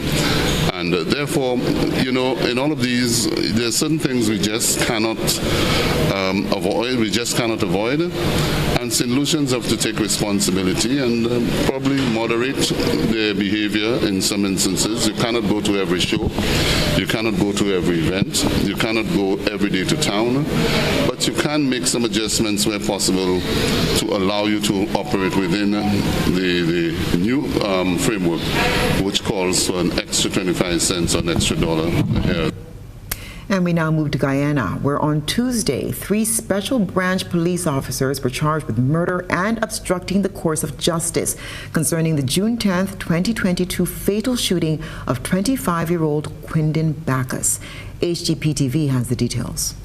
And therefore, you know, in all of these, there are certain things we just cannot avoid. And St. Lucians have to take responsibility and probably moderate their behavior in some instances. You cannot go to every show. You cannot go to every event. You cannot go every day to town. But you can make some adjustments where possible to allow you to operate within the new framework, which calls for an extra 25 cents or an extra $1 a hair. And we now move to Guyana, where on Tuesday, 3 special branch police officers were charged with murder and obstructing the course of justice concerning the June 10th, 2022 fatal shooting of 25-year-old Quindon Bacchus. HGPTV has the details.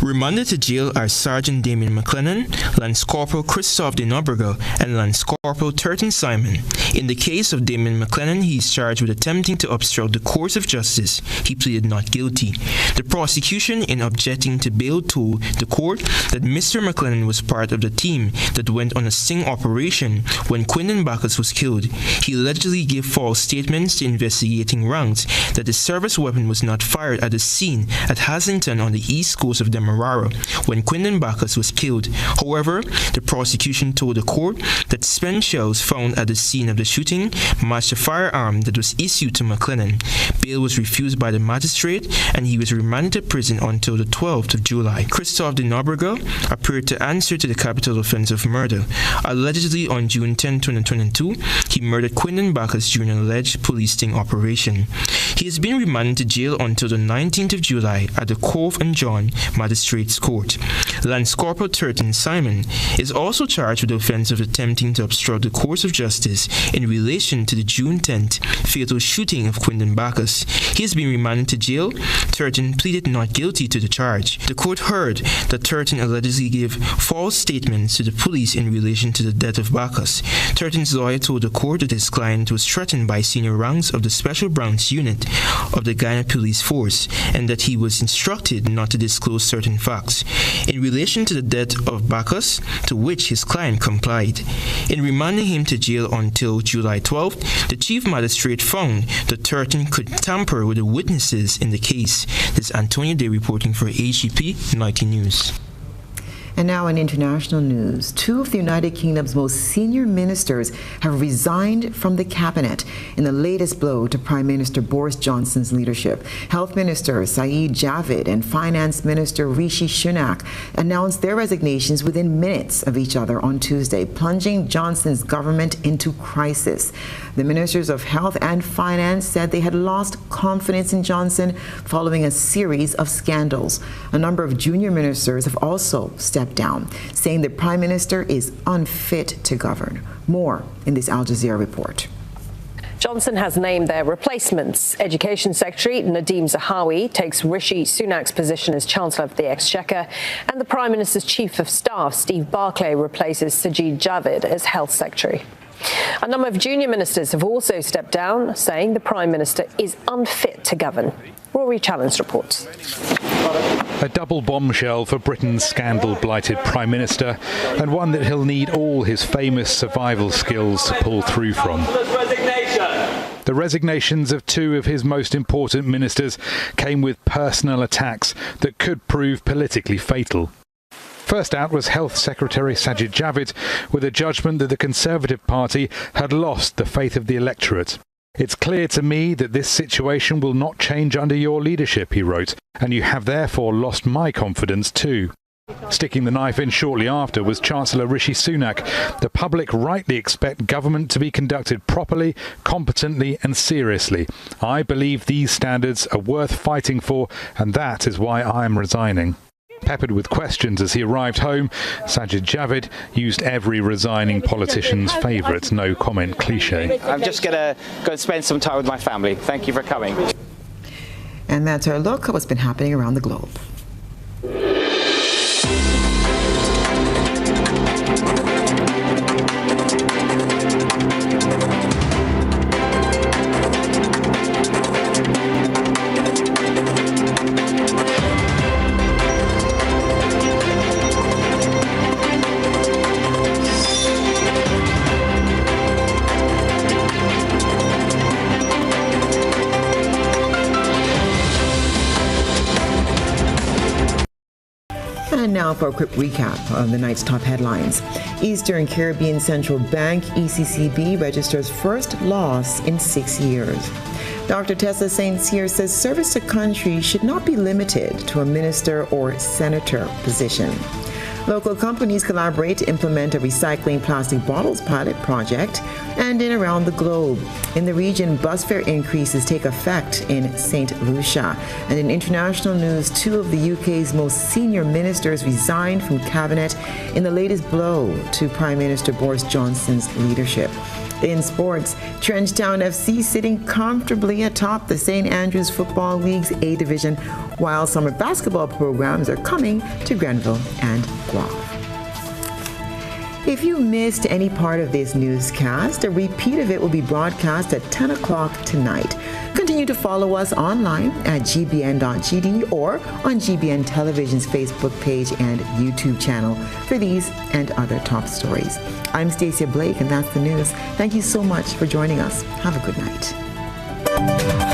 Remanded to jail are Sergeant Damien McLennan, Lance Corporal Christophe de Nobrega, and Lance Corporal Turton Simon. In the case of Damien McLennan, he is charged with attempting to obstruct the course of justice. He pleaded not guilty. The prosecution, in objecting to bail, told the court that Mr. McLennan was part of the team that went on a sting operation when Quindon Bacchus was killed. He allegedly gave false statements to investigating ranks that the service weapon was not fired at the scene at Haslington on the east coast of Demerara when Quindon Bacchus was killed. However, the prosecution told the court that spent shells found at the scene of the shooting matched a firearm that was issued to McLennan. Bail was refused by the magistrate and he was remanded to prison until the 12th of July. Christophe de Nobrega appeared to answer to the capital offense of murder. Allegedly on June 10, 2022, he murdered Quindon Bacchus during an alleged police sting operation. He has been remanded to jail until the 19th of July at the Cove and John Magistrates Court. Lance Corporal Turton Simon is also charged with the offense of attempting to obstruct the course of justice in relation to the June 10th fatal shooting of Quindon Bacchus. He has been remanded to jail. Turton pleaded not guilty to the charge. The court heard that Turton allegedly gave false statements to the police in relation to the death of Bacchus. Turton's lawyer told the court that his client was threatened by senior ranks of the Special Branch Unit of the Guyana Police Force and that he was instructed not to disclose certain facts in relation to the death of Bacchus, to which his client complied. In remanding him to jail until July 12th, the Chief Magistrate found that Turton could tamper with the witnesses in the case. This is Antonio Day reporting for HGP 90 News. And now in international news, 2 of the United Kingdom's most senior ministers have resigned from the cabinet in the latest blow to Prime Minister Boris Johnson's leadership. Health Minister Saeed Javid and Finance Minister Rishi Sunak announced their resignations within minutes of each other on Tuesday, plunging Johnson's government into crisis. The ministers of Health and Finance said they had lost confidence in Johnson following a series of scandals. A number of junior ministers have also stepped down, saying the Prime Minister is unfit to govern. More in this Al Jazeera report. Johnson has named their replacements. Education Secretary Nadeem Zahawi takes Rishi Sunak's position as Chancellor of the Exchequer, and the Prime Minister's Chief of Staff, Steve Barclay, replaces Sajid Javid as Health Secretary. A number of junior ministers have also stepped down, saying the Prime Minister is unfit to govern. Rory Challenge reports. A double bombshell for Britain's scandal-blighted Prime Minister, and one that he'll need all his famous survival skills to pull through from. The resignations of 2 of his most important ministers came with personal attacks that could prove politically fatal. First out was Health Secretary Sajid Javid, with a judgment that the Conservative Party had lost the faith of the electorate. It's clear to me that this situation will not change under your leadership, he wrote, and you have therefore lost my confidence too. Sticking the knife in shortly after was Chancellor Rishi Sunak. The public rightly expect government to be conducted properly, competently and seriously. I believe these standards are worth fighting for, and that is why I am resigning. Peppered with questions as he arrived home, Sajid Javid used every resigning politician's favourite no-comment cliché. I'm just going to go spend some time with my family. Thank you for coming. And that's our look at what's been happening around the globe. And now for a quick recap of the night's top headlines. Eastern Caribbean Central Bank, ECCB, registers first loss in 6 years. Dr. Tessa St. Cyr says service to country should not be limited to a minister or senator position. Local companies collaborate to implement a recycling plastic bottles pilot project. And in around the globe, in the region, bus fare increases take effect in St. Lucia. And in international news, 2 of the UK's most senior ministers resigned from cabinet in the latest blow to Prime Minister Boris Johnson's leadership. In sports, Trenchtown FC sitting comfortably atop the St. Andrews Football League's A Division, while summer basketball programs are coming to Grenville and Guelph. If you missed any part of this newscast, a repeat of it will be broadcast at 10 o'clock tonight. Continue to follow us online at gbn.gd or on GBN Television's Facebook page and YouTube channel for these and other top stories. I'm Stasia Blake, and that's the news. Thank you so much for joining us. Have a good night.